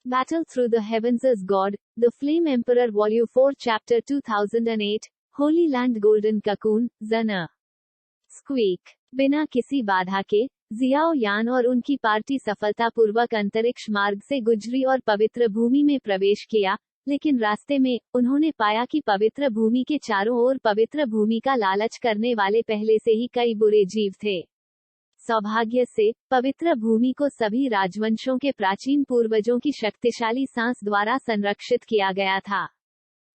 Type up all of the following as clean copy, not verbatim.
Battle Through the Heavens as God, The Flame Emperor Volume 4 Chapter 2008, Holy Land Golden Cocoon, Zana. Squeak. बिना किसी बाधा के, Xiao यान और उनकी पार्टी सफलतापूर्वक अंतरिक्ष मार्ग से गुजरी और पवित्र भूमि में प्रवेश किया, लेकिन रास्ते में, उन्होंने पाया कि पवित्र भूमि के चारों ओर पवित्र भूमि का लालच करने वाले पहले से ही कई बुरे जीव थे। सौभाग्य से, पवित्र भूमि को सभी राजवंशों के प्राचीन पूर्वजों की शक्तिशाली सांस द्वारा संरक्षित किया गया था।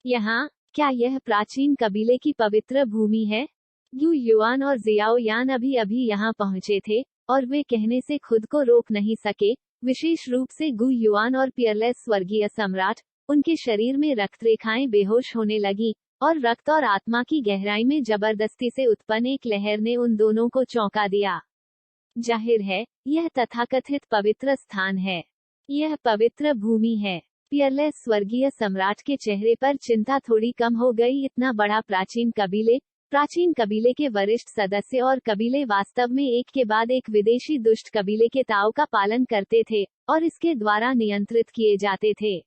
यहाँ, क्या यह प्राचीन कबीले की पवित्र भूमि है? गु युआन और जियाओ यान अभी अभी यहाँ पहुँचे थे, और वे कहने से खुद को रोक नहीं सके, विशेष रूप से गु युआन और पियरलेस स्वर्गीय सम्राट। उनके शरीर में रक्तरेखाएं बेहोश होने लगी, और रक्त और आत्मा की गहराई में जबरदस्ती से उत्पन्न एक लहर ने उन दोनों को चौंका दिया। जाहिर है, यह तथाकथित पवित्र स्थान है। यह पवित्र भूमि है। पियरलेस स्वर्गीय सम्राट के चेहरे पर चिंता थोड़ी कम हो गई। इतना बड़ा प्राचीन कबीले के वरिष्ठ सदस्य और कबीले वास्तव में एक के बाद एक विदेशी दुष्ट कबीले के ताव का पालन करते थे, और इसके द्वारा नियंत्रित किए जाते थे।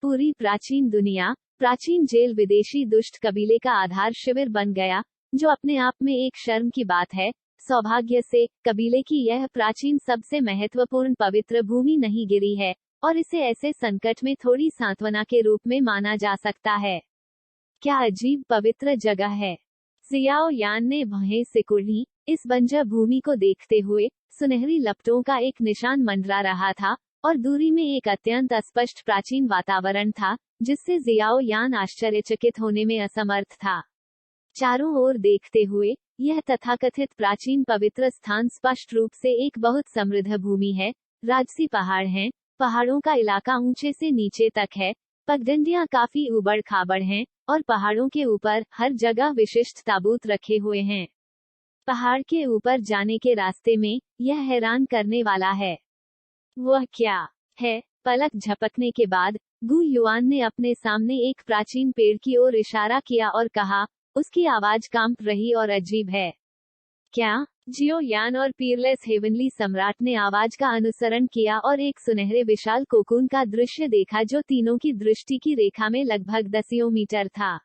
पूरी प्राचीन दुनिया, प्राचीन जेल विदेशी दुष्ट कबीले का आधार शिविर बन गया, जो अपने आप में एक शर्म की बात है। सौभाग्य से, कबीले की यह प्राचीन सबसे महत्वपूर्ण पवित्र भूमि नहीं गिरी है, और इसे ऐसे संकट में थोड़ी सांत्वना के रूप में माना जा सकता है। क्या अजीब पवित्र जगह है। जियाओ यान ने भौहें सिकुड़ी। इस बंजर भूमि को देखते हुए, सुनहरी लपटों का एक निशान मंडरा रहा था, और दूरी में एक अत्यंत अस्पष्ट प्राचीन वातावरण था, जिससे जियाओ यान आश्चर्यचकित होने में असमर्थ था। चारों ओर देखते हुए, यह तथाकथित प्राचीन पवित्र स्थान स्पष्ट रूप से एक बहुत समृद्ध भूमि है। राजसी पहाड़ हैं, पहाड़ों का इलाका ऊंचे से नीचे तक है, पगडंडियां काफी उबड़ खाबड़ हैं, और पहाड़ों के ऊपर हर जगह विशिष्ट ताबूत रखे हुए हैं। पहाड़ के ऊपर जाने के रास्ते में, यह हैरान करने वाला है। वह क्या है? पलक झपकने के बाद, गु युआन ने अपने सामने एक प्राचीन पेड़ की ओर इशारा किया और कहा, उसकी आवाज कांप रही और अजीब है। क्या? जियो यान और पीरलेस हेवनली सम्राट ने आवाज का अनुसरण किया और एक सुनहरे विशाल कोकून का दृश्य देखा जो तीनों की दृष्टि की रेखा में लगभग 10 मीटर था।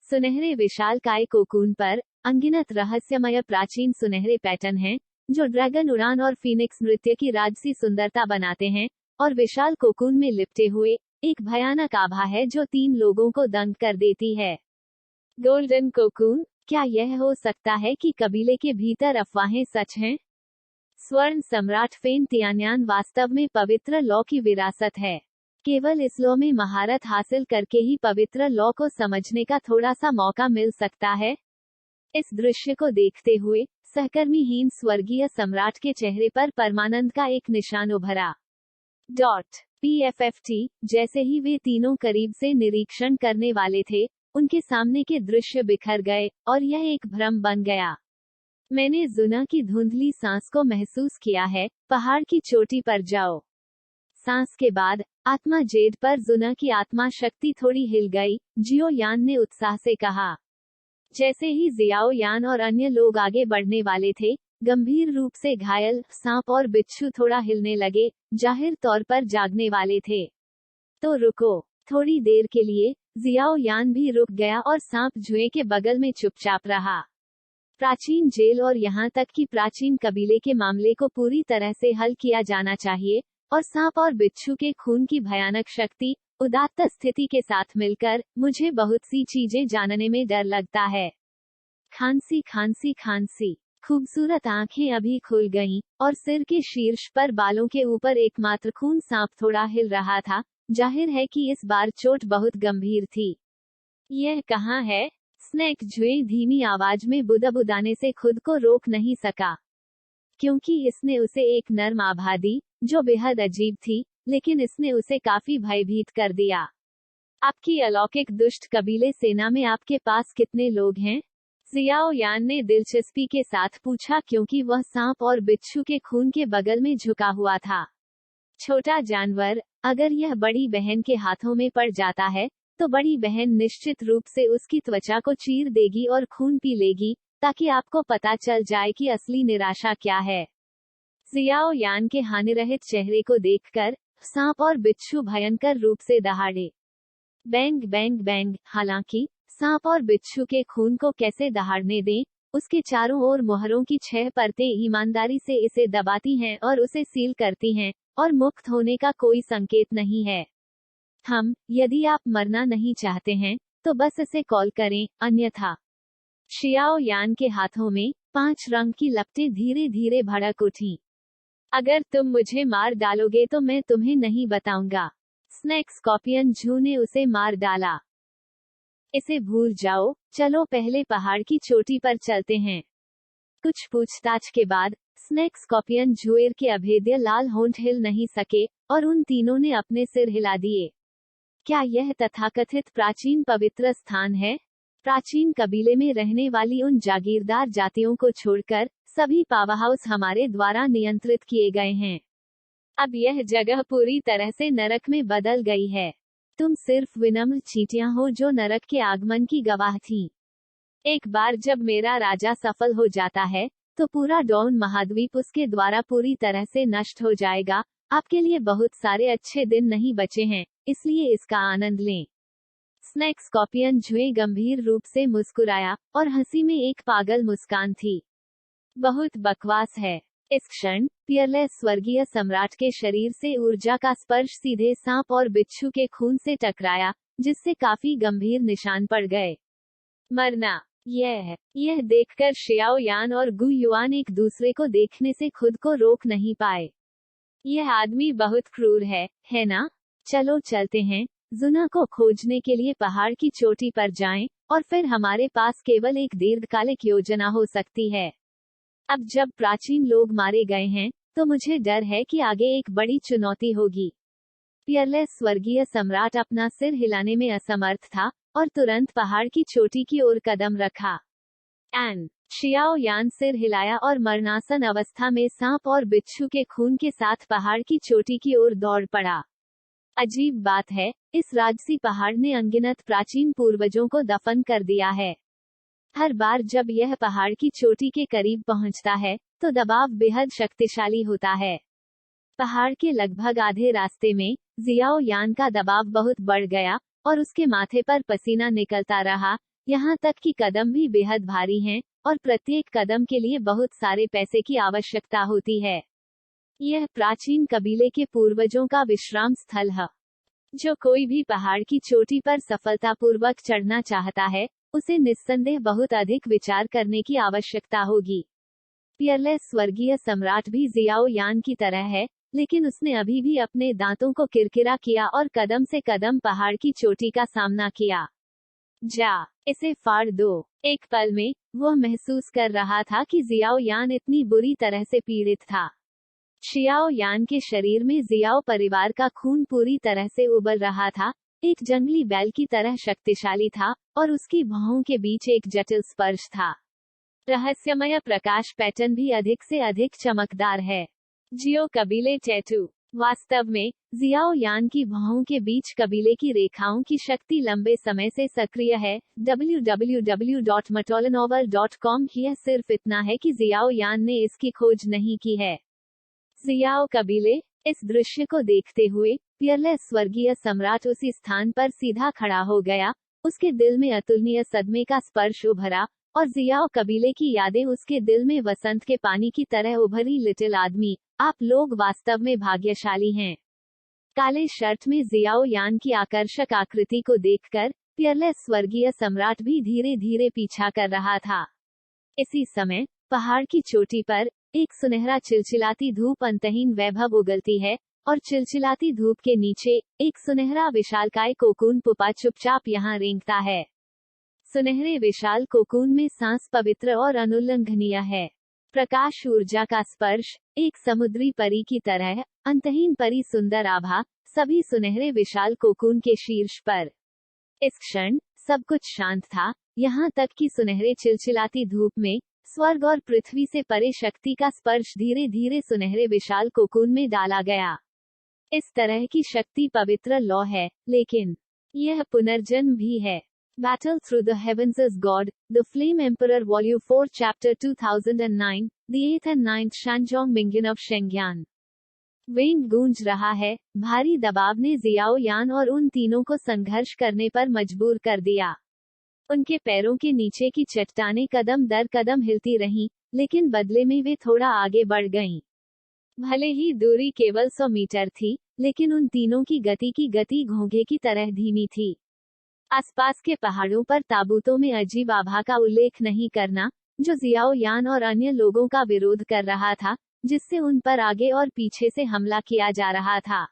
सुनहरे विशाल काय कोकून पर, अनगिनत रहस्यमय प्राचीन सुनहरे पैटर्न हैं, जो ड्रैगन उड़ान और फीनिक्स नृत्य की राजसी सुंदरता बनाते हैं, और विशाल कोकून में लिपटे हुए, एक भयानक आभा है जो 3 लोगों को दंग कर देती है। Golden cocoon. क्या यह हो सकता है कि कबीले के भीतर अफवाहें सच हैं? स्वर्ण सम्राट फेन तियान्यान वास्तव में पवित्र लॉ की विरासत है। केवल इस लॉ में महारत हासिल करके ही पवित्र लॉ को समझने का थोड़ा सा मौका मिल सकता है। इस दृश्य को देखते हुए, सहकर्मीहीन स्वर्गीय सम्राट के चेहरे पर परमानंद का एक निशान उभरा। PFFT। जैसे ही वे तीनों करीब से निरीक्षण करने वाले थे, उनके सामने के दृश्य बिखर गए, और यह एक भ्रम बन गया। मैंने जुना की धुंधली सांस को महसूस किया है। पहाड़ की चोटी पर जाओ। सांस के बाद, आत्मा जेड पर जुना की आत्मा शक्ति थोड़ी हिल गई, जियो यान ने उत्साह से कहा। जैसे ही जियाओ यान और अन्य लोग आगे बढ़ने वाले थे, गंभीर रूप से घायल सांप और बिच्छू थोड़ा हिलने लगे, जाहिर तौर पर जागने वाले थे। तो रुको। थोड़ी देर के लिए, जियाओ यान भी रुक गया और सांप जुए के बगल में चुपचाप रहा। प्राचीन जेल और यहाँ तक कि प्राचीन कबीले के मामले को पूरी तरह से हल किया जाना चाहिए, और सांप और बिच्छू के खून की भयानक शक्ति, उदात्त स्थिति के साथ मिलकर, मुझे बहुत सी चीजें जानने में डर लगता है। खांसी खांसी खांसी। खूबसूरत आंखें अभी खुल गईं, और सिर के शीर्ष पर बालों के ऊपर एकमात्र खून सांप थोड़ा हिल रहा था। जाहिर है कि इस बार चोट बहुत गंभीर थी। यह कहाँ है? स्नेक जुए धीमी आवाज में बुदबुदाने से खुद को रोक नहीं सका, क्योंकि इसने उसे एक नर्म आभा दी, जो बेहद अजीब थी, लेकिन इसने उसे काफी भयभीत कर दिया। आपकी अलौकिक दुष्ट कबीले सेना में आपके पास कितने लोग हैं? जियाओ यान ने दिलचस्पी के साथ पूछा, क्योंकि वह सांप और बिच्छू के खून के बगल में झुका हुआ था। छोटा जानवर, अगर यह बड़ी बहन के हाथों में पड़ जाता है, तो बड़ी बहन निश्चित रूप से उसकी त्वचा को चीर देगी और खून पी लेगी, ताकि आपको पता चल जाए कि असली निराशा क्या है। जियाओ यान के हानिरहित चेहरे को देखकर, सांप और बिच्छू भयंकर रूप से दहाड़े। Bang bang bang. हालांकि सांप और बिच्छू के खून को कैसे दहाड़ने दें, उसके चारों ओर मोहरों की 6 परतें ईमानदारी से इसे दबाती हैं और उसे सील करती हैं, और मुक्त होने का कोई संकेत नहीं है। यदि आप मरना नहीं चाहते हैं, तो बस इसे कॉल करें, अन्यथा। शियाओ यान के हाथों में 5 रंग की लपटें धीरे धीरे भड़क उठी। अगर तुम मुझे मार डालोगे तो मैं तुम्हें नहीं बताऊंगा। स्नेक स्कॉर्पियन जू ने उसे मार डाला। इसे भूल जाओ, चलो पहले पहाड़ की चोटी पर चलते हैं। कुछ पूछताछ के बाद स्नेक स्कॉर्पियन जुएर के अभेद्य लाल होंठ हिल नहीं सके, और उन तीनों ने अपने सिर हिला दिए। क्या यह तथाकथित प्राचीन पवित्र स्थान है? प्राचीन कबीले में रहने वाली उन जागीरदार जातियों को छोड़कर सभी पावरहाउस हमारे द्वारा नियंत्रित किए गए हैं। अब यह जगह पूरी तरह से नरक में बदल गई है। तुम सिर्फ विनम्र चींटियां हो जो नरक के आगमन की गवाह थीं। एक बार जब मेरा राजा सफल हो जाता है, तो पूरा डॉन महाद्वीप उसके द्वारा पूरी तरह से नष्ट हो जाएगा। आपके लिए बहुत सारे अच्छे दिन नहीं बचे हैं, इसलिए इसका आनंद लें। स्नेक स्कॉर्पियन जुए गंभीर रूप से मुस्कुराया, और हंसी में एक पागल मुस्कान थी। बहुत बकवास है। इस क्षण पियरलेस स्वर्गीय सम्राट के शरीर से ऊर्जा का स्पर्श सीधे सांप और बिच्छू के खून से टकराया, जिससे काफी गंभीर निशान पड़ गए। मरना। यह देखकर शियाओ यान और गु युआन एक दूसरे को देखने से खुद को रोक नहीं पाए। यह आदमी बहुत क्रूर है ना? चलो चलते हैं, जुना को खोजने के लिए पहाड़ की चोटी पर जाएं, और फिर हमारे पास केवल एक दीर्घकालिक योजना हो सकती है। अब जब प्राचीन लोग मारे गए हैं, तो मुझे डर है कि आगे एक बड़ी चुनौती होगी। पियरलेस स्वर्गीय सम्राट अपना सिर हिलाने में असमर्थ था, और तुरंत पहाड़ की चोटी की ओर कदम रखा। शियाओ यान सिर हिलाया और मरणासन अवस्था में सांप और बिच्छू के खून के साथ पहाड़ की चोटी की ओर दौड़ पड़ा। अजीब बात है, इस राजसी पहाड़ ने अनगिनत प्राचीन पूर्वजों को दफन कर दिया है। हर बार जब यह पहाड़ की चोटी के करीब पहुंचता है, तो दबाव बेहद शक्तिशाली होता है। पहाड़ के लगभग आधे रास्ते में जियाओ यान का दबाव बहुत बढ़ गया, और उसके माथे पर पसीना निकलता रहा, यहाँ तक कि कदम भी बेहद भारी हैं, और प्रत्येक कदम के लिए बहुत सारे पैसे की आवश्यकता होती है। यह प्राचीन कबीले के पूर्वजों का विश्राम स्थल है। जो कोई भी पहाड़ की चोटी पर सफलतापूर्वक चढ़ना चाहता है, उसे निस्संदेह बहुत अधिक विचार करने की आवश्यकता होगी। पियरलेस स्वर्गीय सम्राट भी जियाओ यान की तरह है, लेकिन उसने अभी भी अपने दांतों को किरकिरा किया और कदम से कदम पहाड़ की चोटी का सामना किया। इसे फाड़ दो। एक पल में वह महसूस कर रहा था कि जियाओ यान इतनी बुरी तरह से पीड़ित था। शियाओ यान के शरीर में जियाओ परिवार का खून पूरी तरह से उबल रहा था, एक जंगली बैल की तरह शक्तिशाली था, और उसकी भौहों के बीच एक जटिल स्पर्श था। रहस्यमय प्रकाश पैटर्न भी अधिक से अधिक चमकदार है। जियो कबीले टैटू। वास्तव में जियाओ यान की भौहों के बीच कबीले की रेखाओं की शक्ति लंबे समय से सक्रिय है। www.matolanovel.com। यह सिर्फ इतना है कि जियाओ यान ने इसकी खोज नहीं की है। जियाओ कबीले। इस दृश्य को देखते हुए पियरलेस स्वर्गीय सम्राट उसी स्थान पर सीधा खड़ा हो गया। उसके दिल में अतुलनीय सदमे का स्पर्श उभरा, और जियाओ कबीले की यादें उसके दिल में वसंत के पानी की तरह उभरी। लिटिल आदमी, आप लोग वास्तव में भाग्यशाली हैं। काले शर्ट में जियाओ यान की आकर्षक आकृति को देखकर पियरलेस स्वर्गीय सम्राट भी धीरे धीरे पीछा कर रहा था। इसी समय पहाड़ की चोटी पर एक सुनहरा चिलचिलाती धूप अंतहीन वैभव उगलती है, और चिलचिलाती धूप के नीचे एक सुनहरा विशालकाय कोकून पुपा चुपचाप यहाँ रेंगता है। सुनहरे विशाल कोकून में सांस पवित्र और अनुल्लंघनीय है। प्रकाश ऊर्जा का स्पर्श, एक समुद्री परी की तरह, अंतहीन परी सुंदर आभा, सभी सुनहरे विशाल कोकून के शीर्ष पर। इस क्षण सब कुछ शांत था, यहाँ तक कि सुनहरे चिलचिलाती धूप में स्वर्ग और पृथ्वी से परे शक्ति का स्पर्श धीरे धीरे सुनहरे विशाल कोकून में डाला गया। इस तरह की शक्ति पवित्र लौ है, लेकिन यह पुनर्जन्म भी है। Battle Through the Heavens is God, The Flame Emperor Volume 4 Chapter 2009, The 8th and 9th Shanzhong Mingyun of Shengyan। वेंग गूंज रहा है, भारी दबाव ने जियाओ यान और उन तीनों को संघर्ष करने पर मजबूर कर दिया। उनके पैरों के नीचे की चट्टानें कदम दर कदम हिलती रहीं, लेकिन बदले में वे थोड़ा आगे बढ़ गईं। भले ही दूरी केवल 100 मीटर थी, लेकिन उन तीनों की गति घोंघे की तरह धीमी थी। आसपास के पहाड़ों पर ताबूतों में अजीब आभा का उल्लेख नहीं करना, जो जियाओ यान और अन्य लोगों का विरोध कर रहा था, जिससे उन पर आगे और पीछे से हमला किया जा रहा था।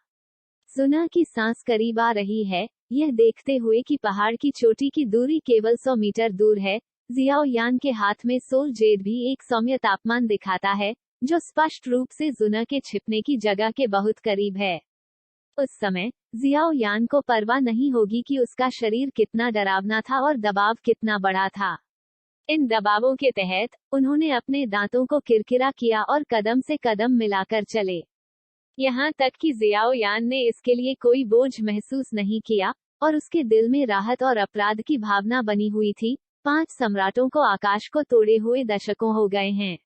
सुना की सांस करीब आ रही है, यह देखते हुए कि पहाड़ की चोटी की दूरी केवल 100 मीटर दूर है। जियाओ यान के हाथ में सोल जेड भी एक सौम्य तापमान दिखाता है, जो स्पष्ट रूप से जुना के छिपने की जगह के बहुत करीब है। उस समय जियाओ यान को परवाह नहीं होगी कि उसका शरीर कितना डरावना था और दबाव कितना बड़ा था। इन दबावों के तहत उन्होंने अपने दांतों को किरकिरा किया और कदम से कदम मिलाकर चले। यहाँ तक कि जियाओ यान ने इसके लिए कोई बोझ महसूस नहीं किया, और उसके दिल में राहत और अपराध की भावना बनी हुई थी। 5 सम्राटों को आकाश को तोड़े हुए दशकों हो गए हैं।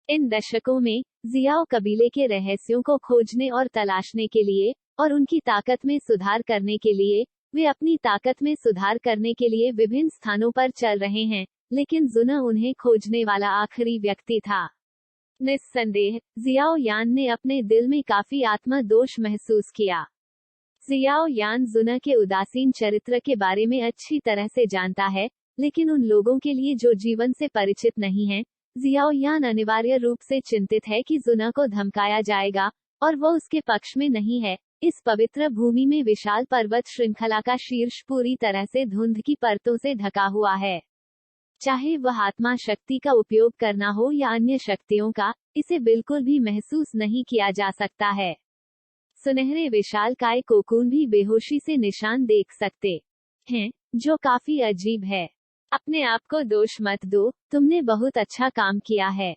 इन दशकों में जियाओ कबीले के रहस्यों को खोजने और तलाशने के लिए, और उनकी ताकत में सुधार करने के लिए, वे अपनी ताकत में सुधार करने के लिए विभिन्न स्थानों पर चल रहे हैं, लेकिन जुना उन्हें खोजने वाला आखिरी व्यक्ति था। निस्संदेह जियाओ यान ने अपने दिल में काफी आत्मदोष महसूस किया। जियाओ यान जुना के उदासीन चरित्र के बारे में अच्छी तरह से जानता है, लेकिन उन लोगों के लिए जो जीवन से परिचित नहीं हैं, जियाओ यान अनिवार्य रूप से चिंतित है कि जुना को धमकाया जाएगा, और वो उसके पक्ष में नहीं है। इस पवित्र भूमि में विशाल पर्वत श्रृंखला का शीर्ष पूरी तरह से धुंध की परतों से ढका हुआ है। चाहे वह आत्मा शक्ति का उपयोग करना हो या अन्य शक्तियों का, इसे बिल्कुल भी महसूस नहीं किया जा सकता है। सुनहरे विशालकाय कोकून भी बेहोशी से निशान देख सकते हैं, जो काफी अजीब है। अपने आप को दोष मत दो, तुमने बहुत अच्छा काम किया है।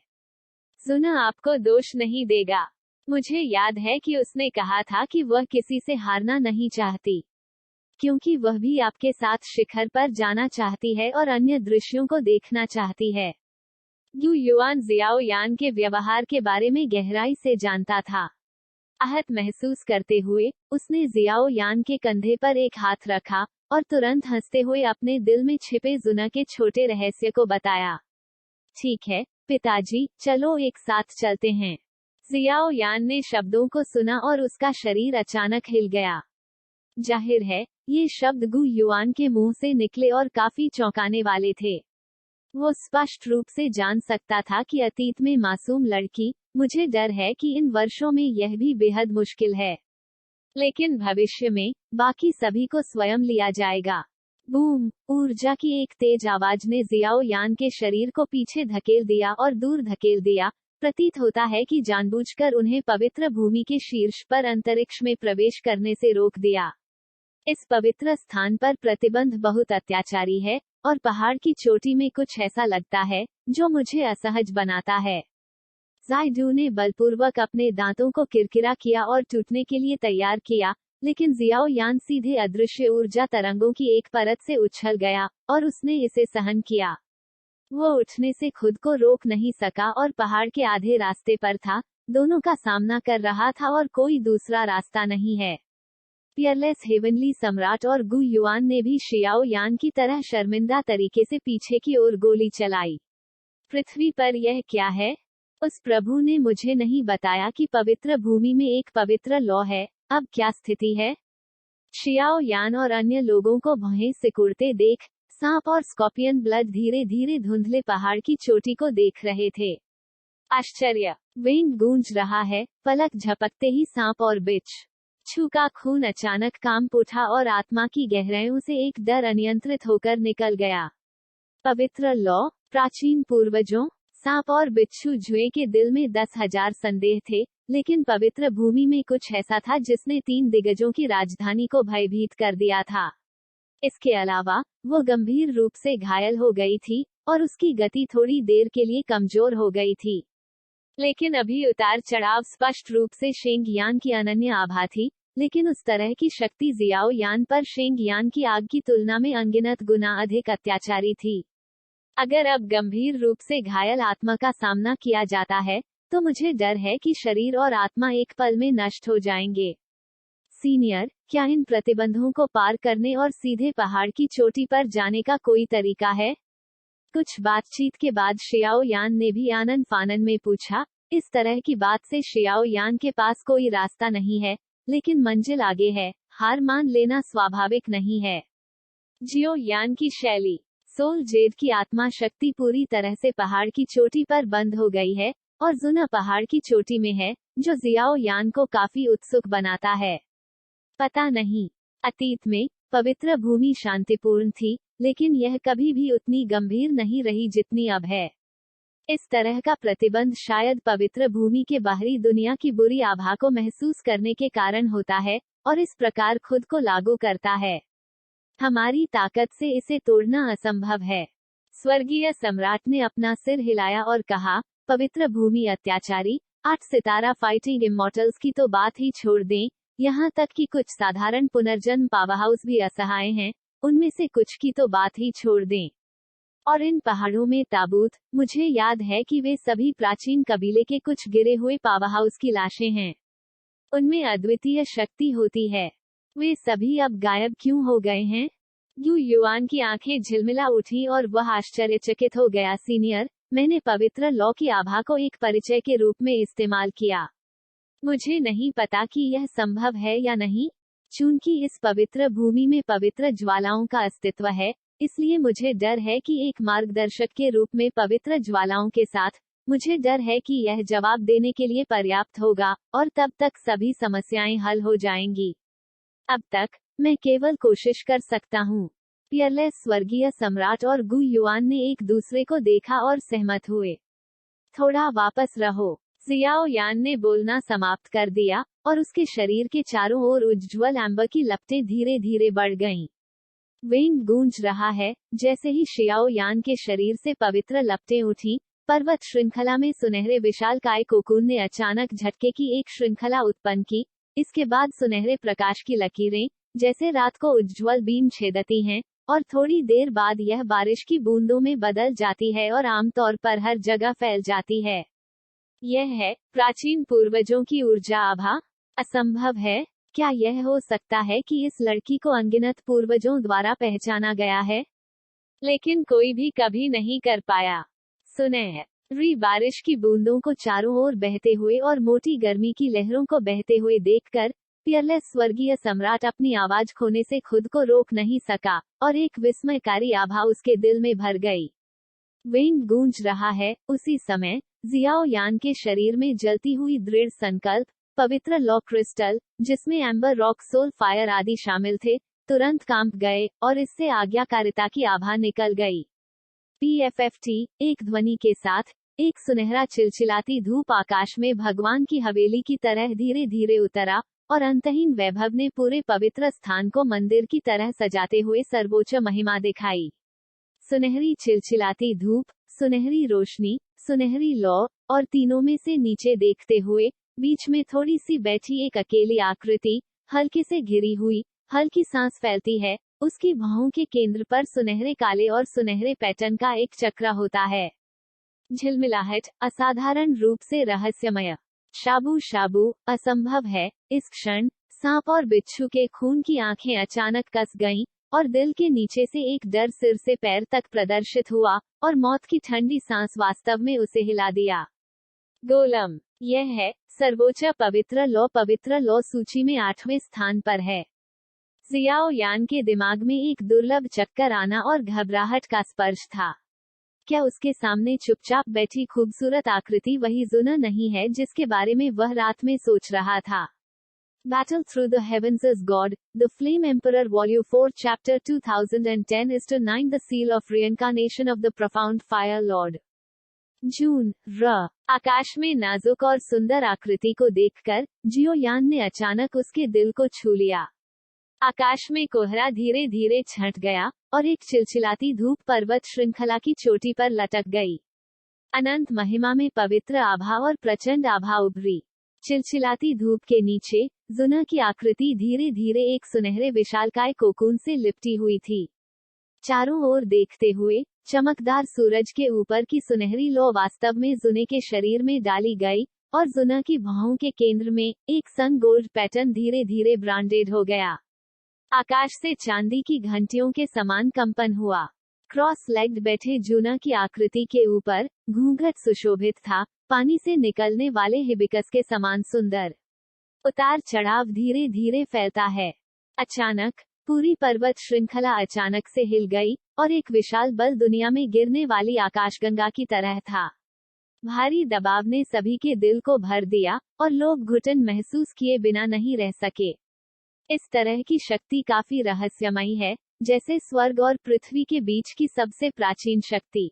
जुना आपको दोष नहीं देगा। मुझे याद है कि उसने कहा था कि वह किसी से हारना नहीं चाहती, क्योंकि वह भी आपके साथ शिखर पर जाना चाहती है और अन्य दृश्यों को देखना चाहती है। यू युआन जियाओ यान के व्यवहार के बारे में गहराई से जानता था। आहत महसूस करते हुए उसने जियाओ यान के कंधे पर एक हाथ रखा और तुरंत हंसते हुए अपने दिल में छिपे जुना के छोटे रहस्य को बताया। ठीक है पिताजी, चलो एक साथ चलते हैं। जियाओ यान ने शब्दों को सुना और उसका शरीर अचानक हिल गया। जाहिर है, ये शब्द गु युआन के मुंह से निकले और काफी चौंकाने वाले थे। वो स्पष्ट रूप से जान सकता था कि अतीत में मासूम लड़की, मुझे डर है कि इन वर्षों में यह भी बेहद मुश्किल है, लेकिन भविष्य में बाकी सभी को स्वयं लिया जाएगा। बूम! ऊर्जा की एक तेज आवाज ने जियाओ यान के शरीर को पीछे धकेल दिया और दूर धकेल दिया। प्रतीत होता है कि जानबूझकर उन्हें पवित्र भूमि के शीर्ष पर अंतरिक्ष में प्रवेश करने से रोक दिया। इस पवित्र स्थान पर प्रतिबंध बहुत अत्याचारी है, और पहाड़ की चोटी में कुछ ऐसा लगता है जो मुझे असहज बनाता है। जायडू ने बलपूर्वक अपने दांतों को किरकिरा किया और टूटने के लिए तैयार किया, लेकिन जियाओ यान सीधे अदृश्य ऊर्जा तरंगों की एक परत से उछल गया, और उसने इसे सहन किया। वो उठने से खुद को रोक नहीं सका और पहाड़ के आधे रास्ते पर था, दोनों का सामना कर रहा था और कोई दूसरा रास्ता नहीं है। पियरलेस हेवनली सम्राट और गु युआन ने भी शियाओ यान की तरह शर्मिंदा तरीके से पीछे की ओर गोली चलाई। पृथ्वी पर यह क्या है? उस प्रभु ने मुझे नहीं बताया कि पवित्र भूमि में एक पवित्र लौ है। अब क्या स्थिति है? शियाओ यान और अन्य लोगों को भौहें सिकुड़ते देख, सांप और स्कॉर्पियन ब्लड धीरे धीरे धुंधले पहाड़ की चोटी को देख रहे थे। आश्चर्य! वेंग गूंज रहा है, पलक झपकते ही सांप और बिच्छू का खून अचानक कांप उठा और आत्मा की गहराइयों से एक डर अनियंत्रित होकर निकल गया। पवित्र लौ, प्राचीन पूर्वजों, सांप और बिच्छू जुए के दिल में 10,000 संदेह थे, लेकिन पवित्र भूमि में कुछ ऐसा था जिसने 3 दिग्गजों की राजधानी को भयभीत कर दिया था। इसके अलावा वो गंभीर रूप से घायल हो गई थी, और उसकी गति थोड़ी देर के लिए कमजोर हो गई थी। लेकिन अभी उतार चढ़ाव स्पष्ट रूप से शेंग यान की अनन्य आभा थी, लेकिन उस तरह की शक्ति जियाओ यान पर शेंग यान की आग की तुलना में अनगिनत गुना अधिक अत्याचारी थी। अगर अब गंभीर रूप से घायल आत्मा का सामना किया जाता है, तो मुझे डर है कि शरीर और आत्मा एक पल में नष्ट हो जाएंगे। सीनियर, क्या इन प्रतिबंधों को पार करने और सीधे पहाड़ की चोटी पर जाने का कोई तरीका है? कुछ बातचीत के बाद शियाओ यान ने भी आनन फानन में पूछा। इस तरह की बात से शियाओ यान के पास कोई रास्ता नहीं है, लेकिन मंजिल आगे है। हार मान लेना स्वाभाविक नहीं है। जियो यान की शैली। सोल जेड की आत्मा शक्ति पूरी तरह से पहाड़ की चोटी पर बंद हो गई है, और जुना पहाड़ की चोटी में है, जो जियाओ यान को काफी उत्सुक बनाता है। पता नहीं, अतीत में पवित्र भूमि शांतिपूर्ण थी, लेकिन यह कभी भी उतनी गंभीर नहीं रही जितनी अब है। इस तरह का प्रतिबंध शायद पवित्र भूमि के बाहरी दुनिया की बुरी आभा को महसूस करने के कारण होता है, और इस प्रकार खुद को लागू करता है। हमारी ताकत से इसे तोड़ना असंभव है। स्वर्गीय सम्राट ने अपना सिर हिलाया और कहा, पवित्र भूमि अत्याचारी, 8 सितारा फाइटिंग इमॉर्टल्स की तो बात ही छोड़ दें, यहाँ तक कि कुछ साधारण पुनर्जन्म पावरहाउस भी असहाय हैं, उनमें से कुछ की तो बात ही छोड़ दें। और इन पहाड़ों में ताबूत, मुझे याद है कि वे सभी प्राचीन कबीले के कुछ गिरे हुए पावरहाउस की लाशें हैं। उनमें अद्वितीय शक्ति होती है। वे सभी अब गायब क्यों हो गए हैं? यू युआन की आंखें झिलमिला उठी और वह आश्चर्यचकित हो गया। सीनियर, मैंने पवित्र लॉ की आभा को एक परिचय के रूप में इस्तेमाल किया। मुझे नहीं पता कि यह संभव है या नहीं। चूंकि इस पवित्र भूमि में पवित्र ज्वालाओं का अस्तित्व है, इसलिए मुझे डर है कि एक मार्गदर्शक के रूप में पवित्र ज्वालाओं के साथ, मुझे डर है कि यह जवाब देने के लिए पर्याप्त होगा, और तब तक सभी समस्याएं हल हो जाएंगी। अब तक, मैं केवल कोशिश कर सकता हूँ। पियरलेस स्वर्गीय सम्राट और गु युआन ने एक दूसरे को देखा और सहमत हुए। थोड़ा वापस रहो। जियाओ यान ने बोलना समाप्त कर दिया, और उसके शरीर के चारों ओर उज्ज्वल एम्बर की लपटें धीरे धीरे बढ़ गईं। वेंग गूंज रहा है। जैसे ही शियाओ यान के शरीर से पवित्र लपटें उठी, पर्वत श्रृंखला में सुनहरे विशालकाय कोकून ने अचानक झटके की एक श्रृंखला उत्पन्न की। इसके बाद सुनहरे प्रकाश की लकीरें, जैसे रात को उज्ज्वल बीम छेदती हैं, और थोड़ी देर बाद यह बारिश की बूंदों में बदल जाती है और आमतौर पर हर जगह फैल जाती है। यह है प्राचीन पूर्वजों की ऊर्जा आभा। असंभव है। क्या यह हो सकता है कि इस लड़की को अनगिनत पूर्वजों द्वारा पहचाना गया है, लेकिन कोई भी कभी नहीं कर पाया? सुनहरी बारिश की बूंदों को चारों ओर बहते हुए और मोटी गर्मी की लहरों को बहते हुए देखकर पियरलेस स्वर्गीय सम्राट अपनी आवाज खोने से खुद को रोक नहीं सका, और एक विस्मयकारी आभा उसके दिल में भर गई। वेंग गूंज रहा है। उसी समय जियाओ यान के शरीर में जलती हुई दृढ़ संकल्प, पवित्र लॉ क्रिस्टल, जिसमें एम्बर रॉक, सोल फायर आदि शामिल थे, तुरंत कांप गए, और इससे आज्ञाकारिता की आभा निकल गई। PFFT, एक ध्वनि के साथ, एक सुनहरा चिलचिलाती धूप आकाश में भगवान की हवेली की तरह धीरे धीरे उतरा, और अंतहीन वैभव ने पूरे पवित्र स्थान को मंदिर की तरह सजाते हुए सर्वोच्च महिमा दिखाई। सुनहरी चिलचिलाती धूप, सुनहरी रोशनी, सुनहरी लौ, और तीनों में से नीचे देखते हुए, बीच में थोड़ी सी बैठी एक अकेली आकृति, हल्के से घिरी हुई, हल्की सांस फैलती है। उसकी बाहों के केंद्र पर सुनहरे काले और सुनहरे पैटर्न का एक चक्र होता है। झिलमिलाहट, असाधारण रूप से रहस्यमय। शाबू शाबू, असंभव है। इस क्षण सांप और बिच्छू के खून की आंखें अचानक कस गईं, और दिल के नीचे से एक डर सिर से पैर तक प्रदर्शित हुआ, और मौत की ठंडी सांस वास्तव में उसे हिला दिया। गोलम, यह है सर्वोच्च पवित्र लौ सूची में 8वें स्थान पर है। जियाओ यान के दिमाग में एक दुर्लभ चक्कर आना और घबराहट का स्पर्श था। क्या उसके सामने चुपचाप बैठी खूबसूरत आकृति वही जुना नहीं है जिसके बारे में वह रात में सोच रहा था? Battle Through the Heavens is God, The Flame Emperor Volume 4 Chapter 2010-9 The Seal of Reincarnation of the Profound Fire Lord। जून आकाश में नाजुक और सुंदर आकृति को देखकर जियो यान ने अचानक उसके दिल को छू लिया। आकाश में कोहरा धीरे धीरे छंट गया, और एक चिलचिलाती धूप पर्वत श्रृंखला की चोटी पर लटक गई। अनंत महिमा में पवित्र आभा और प्रचंड आभा उभरी। चिलचिलाती धूप के नीचे जुना की आकृति धीरे धीरे एक सुनहरे विशालकाय कोकून से लिपटी हुई थी। चारों ओर देखते हुए चमकदार सूरज के ऊपर की सुनहरी लौ वास्तव में जुने के शरीर में डाली गई और जुना की भौहों के केंद्र में एक सन गोल्ड पैटर्न धीरे धीरे ब्रांडेड हो गया। आकाश से चांदी की घंटियों के समान कंपन हुआ। क्रॉस लेग्ड बैठे जूना की आकृति के ऊपर घूंघट सुशोभित था, पानी से निकलने वाले हिबिस्कस के समान सुंदर। उतार चढ़ाव धीरे धीरे फैलता है। अचानक पूरी पर्वत श्रृंखला अचानक से हिल गई और एक विशाल बल दुनिया में गिरने वाली आकाशगंगा की तरह था। भारी दबाव ने सभी के दिल को भर दिया और लोग घुटन महसूस किए बिना नहीं रह सके। इस तरह की शक्ति काफी रहस्यमयी है, जैसे स्वर्ग और पृथ्वी के बीच की सबसे प्राचीन शक्ति।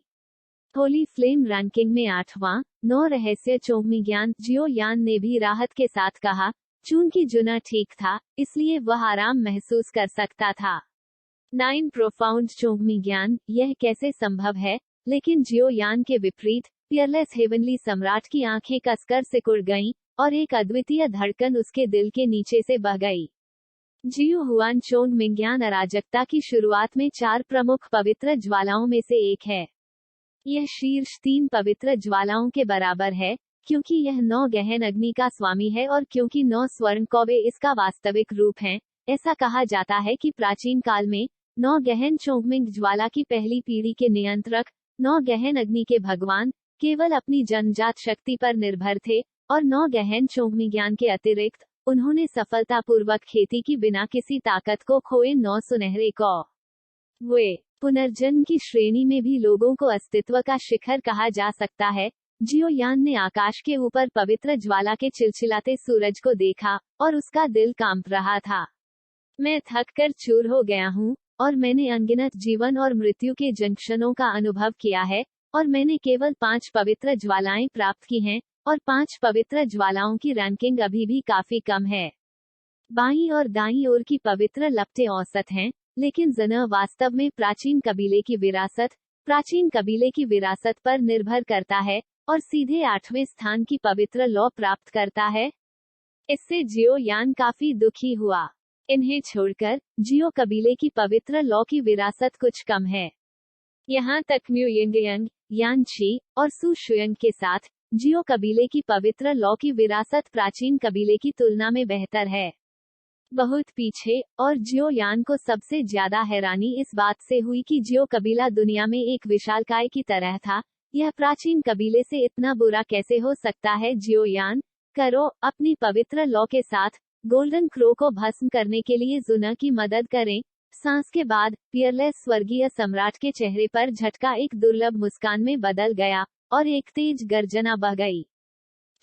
होली फ्लेम रैंकिंग में 8वां 9 रहस्य चोंगमीग्यान जियो यान ने भी राहत के साथ कहा, चूंकि जुना ठीक था, इसलिए वह आराम महसूस कर सकता था। 9 प्रोफाउंड चोंगमीग्यान, यह कैसे संभव है? लेकिन जियो यान के विपरीत पियरलेस हेवनली सम्राट की आंखें कसकर सिकुड़ गईं और एक अद्वितीय धड़कन उसके दिल के नीचे से बह गई। जियो हुआन चोंगमीग्यान अराजकता की शुरुआत में 4 प्रमुख पवित्र ज्वालाओं में से एक है। यह शीर्ष 3 पवित्र ज्वालाओं के बराबर है, क्योंकि यह 9 गहन अग्नि का स्वामी है और क्योंकि 9 स्वर्ण कौवे इसका वास्तविक रूप हैं। ऐसा कहा जाता है कि प्राचीन काल में 9 गहन चोंगमिंग ज्वाला की पहली पीढ़ी के नियंत्रक 9 गहन अग्नि के भगवान केवल अपनी जन्मजात शक्ति पर निर्भर थे और 9 गहन चोंगमीग्यान के अतिरिक्त उन्होंने सफलतापूर्वक खेती की बिना किसी ताकत को खोए 9 सुनहरे कौवे। पुनर्जन्म की श्रेणी में भी लोगों को अस्तित्व का शिखर कहा जा सकता है। जियो यान ने आकाश के ऊपर पवित्र ज्वाला के चिलचिलाते सूरज को देखा और उसका दिल कांप रहा था। मैं थक कर चूर हो गया हूँ और मैंने अनगिनत जीवन और मृत्यु के जंक्शनों का अनुभव किया है और मैंने केवल 5 पवित्र ज्वालाएं प्राप्त की हैं और 5 पवित्र ज्वालाओं की रैंकिंग अभी भी काफी कम है। बाईं और दाईं ओर की पवित्र लपटें औसत हैं, लेकिन जना वास्तव में प्राचीन कबीले की विरासत पर निर्भर करता है और सीधे 8वें स्थान की पवित्र लौ प्राप्त करता है। इससे जियो यान काफी दुखी हुआ। इन्हें छोड़कर जियो कबीले की पवित्र लौ की विरासत कुछ कम है। यहाँ तक म्यू यिंगयंग, यानची और सु शुयंग के साथ जियो कबीले की पवित्र लौ की विरासत प्राचीन कबीले की तुलना में बेहतर है। बहुत पीछे, और जियो यान को सबसे ज्यादा हैरानी इस बात से हुई कि जियो कबीला दुनिया में एक विशालकाय की तरह था। यह प्राचीन कबीले से इतना बुरा कैसे हो सकता है? जियो यान, करो, अपनी पवित्र लौ के साथ गोल्डन क्रो को भस्म करने के लिए जुना की मदद करें। सांस के बाद पियरलेस स्वर्गीय सम्राट के चेहरे पर झटका एक दुर्लभ मुस्कान में बदल गया और एक तेज गर्जना बह गई।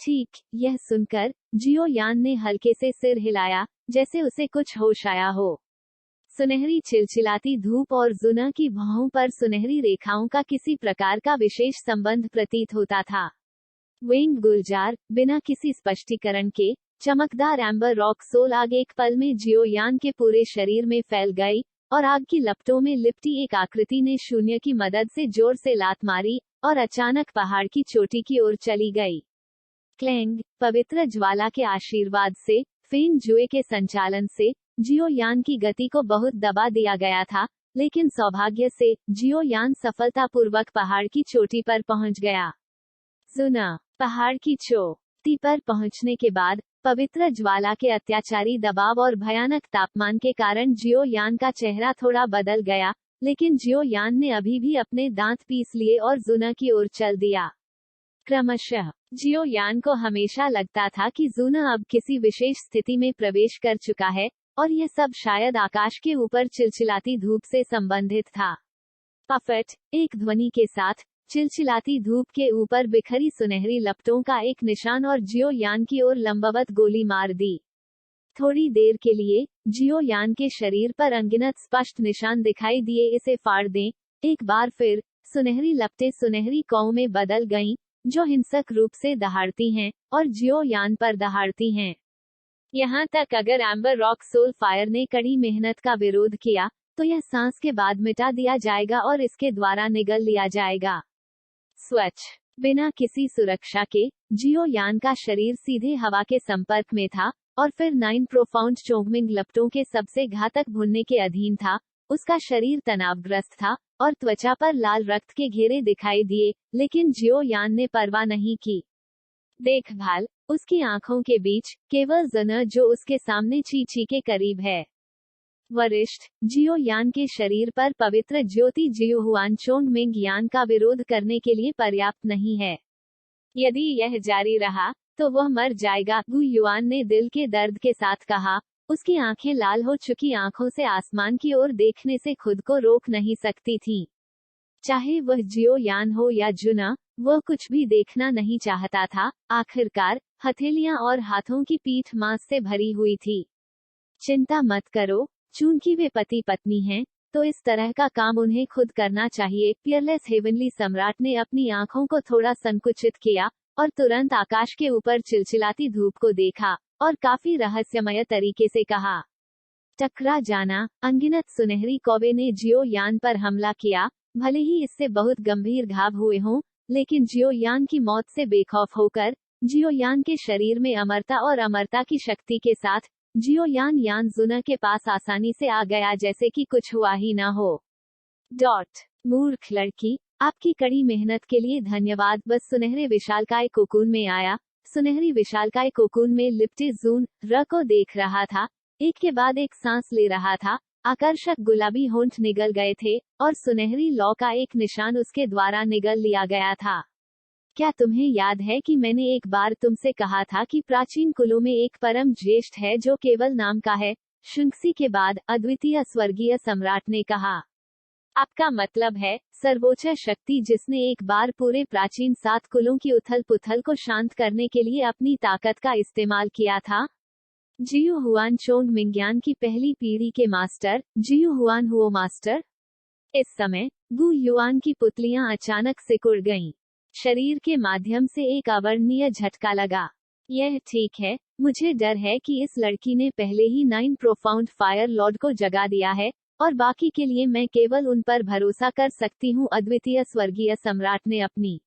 ठीक, यह सुनकर जियो यान ने हल्के से सिर हिलाया, जैसे उसे कुछ होश आया हो। सुनहरी चिलचिलाती धूप और जुना की भौहों पर सुनहरी रेखाओं का किसी प्रकार का विशेष संबंध प्रतीत होता था। विंग गुलजार, बिना किसी स्पष्टीकरण के, चमकदार एम्बर रॉक सोल आग एक पल में जियो यान के पूरे शरीर में फैल गई और आग की लपटों में लिपटी एक आकृति ने शून्य की मदद से जोर से लात मारी और अचानक पहाड़ की चोटी की ओर चली गई। क्लैंग, पवित्र ज्वाला के आशीर्वाद से, फेंग जुए के संचालन से, जियो यान की गति को बहुत दबा दिया गया था, लेकिन सौभाग्य से जियो यान सफलतापूर्वक पहाड़ की चोटी पर पहुंच गया। जुना, पहाड़ की चोटी पर पहुंचने के बाद पवित्र ज्वाला के अत्याचारी दबाव और भयानक तापमान के कारण जियो यान का चेहरा थोड़ा बदल गया, लेकिन जियो यान ने अभी भी अपने दांत पीस लिए और जुना की ओर चल दिया। क्रमशः जियो यान को हमेशा लगता था कि जुना अब किसी विशेष स्थिति में प्रवेश कर चुका है और यह सब शायद आकाश के ऊपर चिलचिलाती धूप से संबंधित था। पफट, एक ध्वनि के साथ चिलचिलाती धूप के ऊपर बिखरी सुनहरी लपटों का एक निशान और जियो यान की ओर लंबवत गोली मार दी। थोड़ी देर के लिए जियो यान के शरीर पर अनगिनत स्पष्ट निशान दिखाई दिए। इसे फाड़ दें। एक बार फिर सुनहरी लपटें सुनहरी कौओं में बदल गईं, जो हिंसक रूप से दहाड़ती हैं और जियो यान पर दहाड़ती हैं। यहाँ तक अगर एम्बर रॉक सोल फायर ने कड़ी मेहनत का विरोध किया, तो यह सांस के बाद मिटा दिया जाएगा और इसके द्वारा निगल लिया जाएगा। स्वच्छ, बिना किसी सुरक्षा के, जियो यान का शरीर सीधे हवा के संपर्क में था और फिर 9 प्रोफाउंड चोंगमिंग लपटों के सबसे घातक भुनने के अधीन था उसका शरीर तनावग्रस्त था और त्वचा पर लाल रक्त के घेरे दिखाई दिए, लेकिन जियो यान ने परवाह नहीं की। देखभाल, उसकी आंखों के बीच केवल जना जो उसके सामने ची के करीब है। वरिष्ठ जियो यान के शरीर पर पवित्र ज्योति जियो हुआन चोंग मिंग यान का विरोध करने के लिए पर्याप्त नहीं है। यदि यह जारी रहा तो वह मर जाएगा, गु युआन ने दिल के दर्द के साथ कहा। उसकी आंखें लाल हो चुकी आंखों से आसमान की ओर देखने से खुद को रोक नहीं सकती थीं। चाहे वह जियो यान हो या जुना, वह कुछ भी देखना नहीं चाहता था। आखिरकार हथेलियां और हाथों की पीठ मांस से भरी हुई थी। चिंता मत करो, चूंकि वे पति पत्नी हैं, तो इस तरह का काम उन्हें खुद करना चाहिए। पियरलेस हेवनली सम्राट ने अपनी आंखों को थोड़ा संकुचित किया और तुरंत आकाश के ऊपर चिलचिलाती धूप को देखा और काफी रहस्यमय तरीके से कहा, टकरा जाना। अनगिनत सुनहरी कौवे ने जियो यान पर हमला किया। भले ही इससे बहुत गंभीर घाव हुए हों, लेकिन जियो यान की मौत से बेखौफ होकर जियो यान के शरीर में अमरता और अमरता की शक्ति के साथ जियो यान जुना के पास आसानी से आ गया, जैसे कि कुछ हुआ ही ना हो। मूर्ख लड़की, आपकी कड़ी मेहनत के लिए धन्यवाद। बस सुनहरे विशालकाय कोकून में आया। सुनहरी विशालकाय कोकून में लिपटे जून र को देख रहा था। एक के बाद एक सांस ले रहा था। आकर्षक गुलाबी होंठ निगल गए थे और सुनहरी लौ का एक निशान उसके द्वारा निगल लिया गया था। क्या तुम्हें याद है कि मैंने एक बार तुमसे कहा था कि प्राचीन कुलों में एक परम ज्येष्ठ है जो केवल नाम का है? शुंगसी के बाद अद्वितीय स्वर्गीय सम्राट ने कहा। आपका मतलब है सर्वोच्च शक्ति जिसने एक बार पूरे प्राचीन 7 कुलों की उथल पुथल को शांत करने के लिए अपनी ताकत का इस्तेमाल किया था? जियो हुआन चोंग मिंग्यान की पहली पीढ़ी के मास्टर जियो हुआन हुओ मास्टर। इस समय गु युआन की पुतलियां अचानक सिकुड़ गईं। शरीर के माध्यम से एक अवर्णनीय झटका लगा। यह ठीक है, मुझे डर है कि इस लड़की ने पहले ही 9 प्रोफाउंड फायर लॉर्ड को जगा दिया है और बाकी के लिए मैं केवल उन पर भरोसा कर सकती हूँ। अद्वितीय स्वर्गीय सम्राट ने अपनी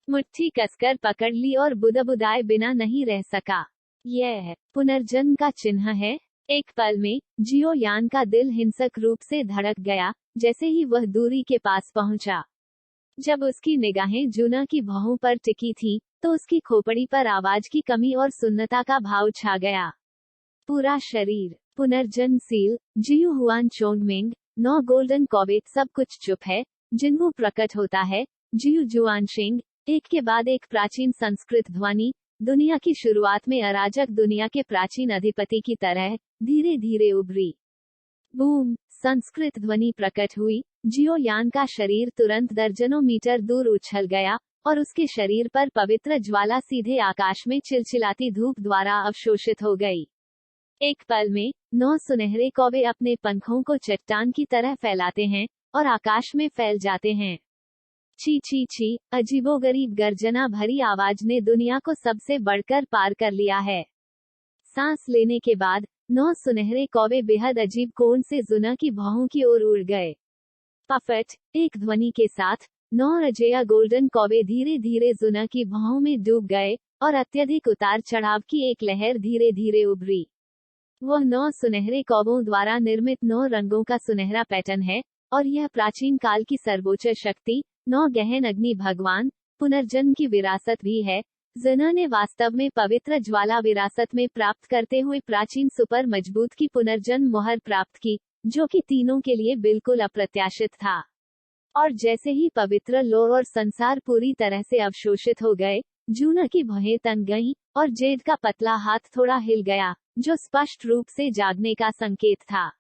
मुट्ठी कसकर पकड़ ली और बुदबुदाए बिना नहीं रह सका। यह पुनर्जन्म का चिन्ह है। एक पल में जियो यान का दिल हिंसक रूप से धड़क गया जैसे ही वह दूरी के पास पहुंचा। जब उसकी निगाहें जूना की भौहों पर टिकी थी, तो उसकी खोपड़ी पर आवाज की कमी और सुन्नता का भाव छा गया। पूरा शरीर पुनर्जन्मशील जियो हुआन चोंग मिंग 9 गोल्डन कौवे। सब कुछ चुप है। जिन्हों प्रकट होता है जियो जुआन शिंग। एक के बाद एक प्राचीन संस्कृत ध्वनि दुनिया की शुरुआत में अराजक दुनिया के प्राचीन अधिपति की तरह धीरे धीरे उभरी। बूम! संस्कृत ध्वनि प्रकट हुई। जियो यान का शरीर तुरंत दर्जनों मीटर दूर उछल गया और उसके शरीर पर पवित्र ज्वाला सीधे आकाश में चिलचिलाती धूप द्वारा अवशोषित हो गई। एक पल में 9 सुनहरे कौवे अपने पंखों को चट्टान की तरह फैलाते हैं और आकाश में फैल जाते हैं। ची, अजीबोगरीब गर्जना भरी आवाज ने दुनिया को सबसे बढ़कर पार कर लिया है। सांस लेने के बाद 9 सुनहरे कौवे बेहद अजीब कोण से जुना की भौहों की ओर उड़ गए। पफट! एक ध्वनि के साथ 9 अजया गोल्डन कौवे धीरे धीरे जुना की भौहों में डूब गए और अत्यधिक उतार चढ़ाव की एक लहर धीरे धीरे उभरी। वह 9 सुनहरे कौवों द्वारा निर्मित 9 रंगों का सुनहरा पैटर्न है और यह प्राचीन काल की सर्वोच्च शक्ति 9 गहन अग्नि भगवान पुनर्जन्म की विरासत भी है। जना ने वास्तव में पवित्र ज्वाला विरासत में प्राप्त करते हुए प्राचीन सुपर मजबूत की पुनर्जन्म मोहर प्राप्त की, जो कि तीनों के लिए बिल्कुल अप्रत्याशित था। और जैसे ही पवित्र लोर और संसार पूरी तरह से अवशोषित हो गए, जूना की भौहें तन गईं और जेड का पतला हाथ थोड़ा हिल गया, जो स्पष्ट रूप से जागने का संकेत था।